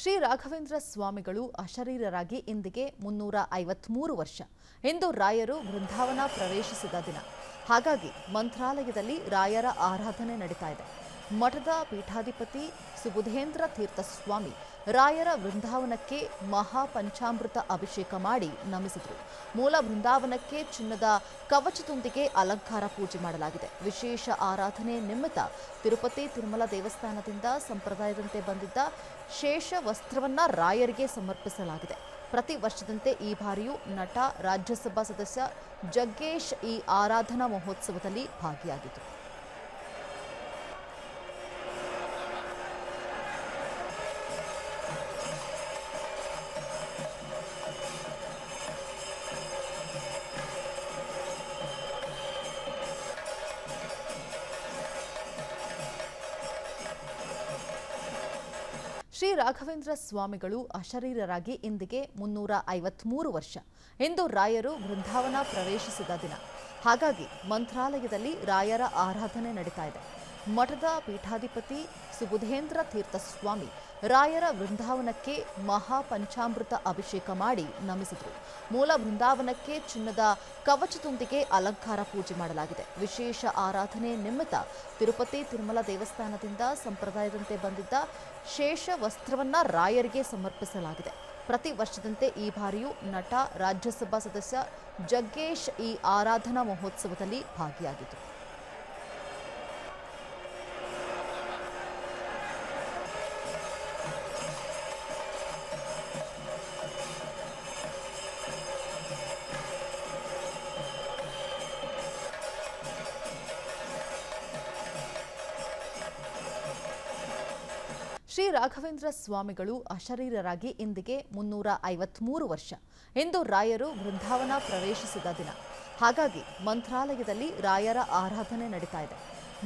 ಶ್ರೀ ರಾಘವೇಂದ್ರ ಸ್ವಾಮಿಗಳು ಅಶರೀರರಾಗಿ ಇಂದಿಗೆ 353 ವರ್ಷ. ಇಂದು ರಾಯರು ಬೃಂದಾವನ ಪ್ರವೇಶಿಸಿದ ದಿನ. ಹಾಗಾಗಿ ಮಂತ್ರಾಲಯದಲ್ಲಿ ರಾಯರ ಆರಾಧನೆ ನಡೀತಾ ಇದೆ. ಮಠದ ಪೀಠಾಧಿಪತಿ ಸುಬುಧೇಂದ್ರ ತೀರ್ಥ ಸ್ವಾಮಿ ರಾಯರ ಬೃಂದಾವನಕ್ಕೆ ಮಹಾಪಂಚಾಮೃತ ಅಭಿಷೇಕ ಮಾಡಿ ನಮಿಸಿದರು. ಮೂಲ ಬೃಂದಾವನಕ್ಕೆ ಚಿನ್ನದ ಕವಚದೊಂದಿಗೆ ಅಲಂಕಾರ ಪೂಜೆ ಮಾಡಲಾಗಿದೆ. ವಿಶೇಷ ಆರಾಧನೆ ನಿಮಿತ್ತ ತಿರುಪತಿ ತಿರುಮಲ ದೇವಸ್ಥಾನದಿಂದ ಸಂಪ್ರದಾಯದಂತೆ ಬಂದಿದ್ದ ಶೇಷ ವಸ್ತ್ರವನ್ನ ರಾಯರಿಗೆ ಸಮರ್ಪಿಸಲಾಗಿದೆ. ಪ್ರತಿ ವರ್ಷದಂತೆ ಈ ಬಾರಿಯೂ ನಟ, ರಾಜ್ಯಸಭಾ ಸದಸ್ಯ ಜಗ್ಗೇಶ್ ಈ ಆರಾಧನಾ ಮಹೋತ್ಸವದಲ್ಲಿ ಭಾಗಿಯಾಗಿದ್ದರು. ಶ್ರೀ ರಾಘವೇಂದ್ರ ಸ್ವಾಮಿಗಳು ಅಶರೀರರಾಗಿ ಇಂದಿಗೆ 353 ವರ್ಷ. ಇಂದು ರಾಯರು ಬೃಂದಾವನ ಪ್ರವೇಶಿಸಿದ ದಿನ. ಹಾಗಾಗಿ ಮಂತ್ರಾಲಯದಲ್ಲಿ ರಾಯರ ಆರಾಧನೆ ನಡೀತಾ ಇದೆ. ಮಠದ ಪೀಠಾಧಿಪತಿ ಸುಬುಧೇಂದ್ರ ತೀರ್ಥ ಸ್ವಾಮಿ ರಾಯರ ಬೃಂದಾವನಕ್ಕೆ ಮಹಾಪಂಚಾಮೃತ ಅಭಿಷೇಕ ಮಾಡಿ ನಮಿಸಿದರು. ಮೂಲ ಬೃಂದಾವನಕ್ಕೆ ಚಿನ್ನದ ಕವಚದೊಂದಿಗೆ ಅಲಂಕಾರ ಪೂಜೆ ಮಾಡಲಾಗಿದೆ. ವಿಶೇಷ ಆರಾಧನೆ ನಿಮಿತ್ತ ತಿರುಪತಿ ತಿರುಮಲ ದೇವಸ್ಥಾನದಿಂದ ಸಂಪ್ರದಾಯದಂತೆ ಬಂದಿದ್ದ ಶೇಷ ವಸ್ತ್ರವನ್ನ ರಾಯರಿಗೆ ಸಮರ್ಪಿಸಲಾಗಿದೆ. ಪ್ರತಿ ವರ್ಷದಂತೆ ಈ ಬಾರಿಯೂ ನಟ, ರಾಜ್ಯಸಭಾ ಸದಸ್ಯ ಜಗ್ಗೇಶ್ ಈ ಆರಾಧನಾ ಮಹೋತ್ಸವದಲ್ಲಿ ಭಾಗಿಯಾಗಿದ್ದರು. ಶ್ರೀ ರಾಘವೇಂದ್ರ ಸ್ವಾಮಿಗಳು ಅಶರೀರರಾಗಿ ಇಂದಿಗೆ 353 ವರ್ಷ. ಇಂದು ರಾಯರು ಬೃಂದಾವನ ಪ್ರವೇಶಿಸಿದ ದಿನ. ಹಾಗಾಗಿ ಮಂತ್ರಾಲಯದಲ್ಲಿ ರಾಯರ ಆರಾಧನೆ ನಡೀತಾ ಇದೆ.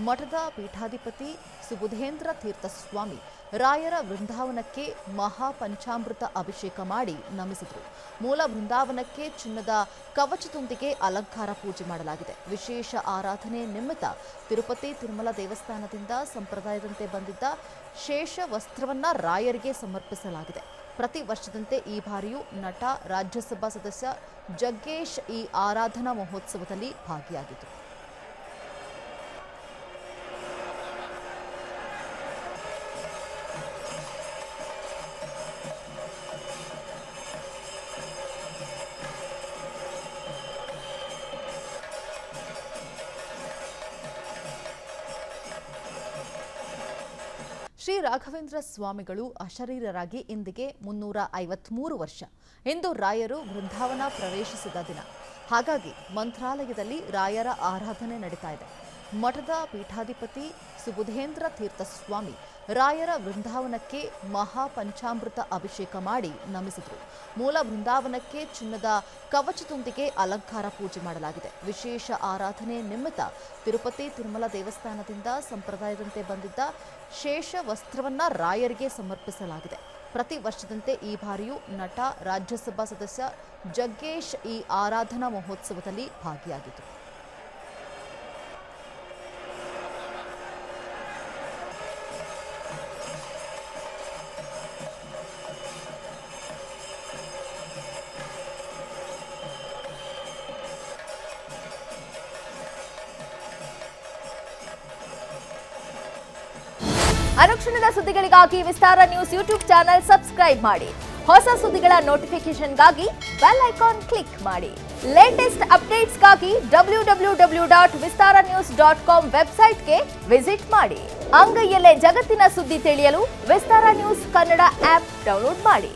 ಮಠದ ಪೀಠಾಧಿಪತಿ ಸುಬುಧೇಂದ್ರ ತೀರ್ಥ ಸ್ವಾಮಿ ರಾಯರ ಬೃಂದಾವನಕ್ಕೆ ಮಹಾಪಂಚಾಮೃತ ಅಭಿಷೇಕ ಮಾಡಿ ನಮಿಸಿದರು. ಮೂಲ ಬೃಂದಾವನಕ್ಕೆ ಚಿನ್ನದ ಕವಚದೊಂದಿಗೆ ಅಲಂಕಾರ ಪೂಜೆ ಮಾಡಲಾಗಿದೆ. ವಿಶೇಷ ಆರಾಧನೆ ನಿಮಿತ್ತ ತಿರುಪತಿ ತಿರುಮಲ ದೇವಸ್ಥಾನದಿಂದ ಸಂಪ್ರದಾಯದಂತೆ ಬಂದಿದ್ದ ಶೇಷ ವಸ್ತ್ರವನ್ನ ರಾಯರಿಗೆ ಸಮರ್ಪಿಸಲಾಗಿದೆ. ಪ್ರತಿ ವರ್ಷದಂತೆ ಈ ಬಾರಿಯೂ ನಟ, ರಾಜ್ಯಸಭಾ ಸದಸ್ಯ ಜಗ್ಗೇಶ್ ಈ ಆರಾಧನಾ ಮಹೋತ್ಸವದಲ್ಲಿ ಭಾಗಿಯಾಗಿದ್ದರು. ಶ್ರೀ ರಾಘವೇಂದ್ರ ಸ್ವಾಮಿಗಳು ಅಶರೀರರಾಗಿ ಇಂದಿಗೆ 353 ವರ್ಷ. ಇಂದು ರಾಯರು ಬೃಂದಾವನ ಪ್ರವೇಶಿಸಿದ ದಿನ. ಹಾಗಾಗಿ ಮಂತ್ರಾಲಯದಲ್ಲಿ ರಾಯರ ಆರಾಧನೆ ನಡೀತಾ ಇದೆ. ಮಠದ ಪೀಠಾಧಿಪತಿ ಸುಬುಧೇಂದ್ರ ತೀರ್ಥ ಸ್ವಾಮಿ ರಾಯರ ಬೃಂದಾವನಕ್ಕೆ ಮಹಾಪಂಚಾಮೃತ ಅಭಿಷೇಕ ಮಾಡಿ ನಮಿಸಿದರು. ಮೂಲ ಬೃಂದಾವನಕ್ಕೆ ಚಿನ್ನದ ಕವಚದೊಂದಿಗೆ ಅಲಂಕಾರ ಪೂಜೆ ಮಾಡಲಾಗಿದೆ. ವಿಶೇಷ ಆರಾಧನೆ ನಿಮಿತ್ತ ತಿರುಪತಿ ತಿರುಮಲ ದೇವಸ್ಥಾನದಿಂದ ಸಂಪ್ರದಾಯದಂತೆ ಬಂದಿದ್ದ ಶೇಷ ವಸ್ತ್ರವನ್ನ ರಾಯರಿಗೆ ಸಮರ್ಪಿಸಲಾಗಿದೆ. ಪ್ರತಿ ವರ್ಷದಂತೆ ಈ ಬಾರಿಯೂ ನಟ, ರಾಜ್ಯಸಭಾ ಸದಸ್ಯ ಜಗ್ಗೇಶ್ ಈ ಆರಾಧನಾ ಮಹೋತ್ಸವದಲ್ಲಿ ಭಾಗಿಯಾಗಿದ್ದರು. ಅನುಕ್ಷಣದ ಸುದ್ದಿಗಳಿಗಾಗಿ ವಿಸ್ತಾರ ನ್ಯೂಸ್ ಯೂಟ್ಯೂಬ್ ಚಾನೆಲ್ ಸಬ್ಸ್ಕ್ರೈಬ್ ಮಾಡಿ. ಹೊಸ ಸುದ್ದಿಗಳ ನೋಟಿಫಿಕೇಶನ್ಗಾಗಿ ಬೆಲ್ ಐಕಾನ್ ಕ್ಲಿಕ್ ಮಾಡಿ. ಲೇಟೆಸ್ಟ್ ಅಪ್ಡೇಟ್ಸ್ಗಾಗಿ www.vistaranews.com ವೆಬ್ಸೈಟ್ಗೆ ವಿಸಿಟ್ ಮಾಡಿ. ಅಂಗೈಯಲ್ಲೇ ಜಗತ್ತಿನ ಸುದ್ದಿ ತಿಳಿಯಲು ವಿಸ್ತಾರ ನ್ಯೂಸ್ ಕನ್ನಡ ಆಪ್ ಡೌನ್ಲೋಡ್ ಮಾಡಿ.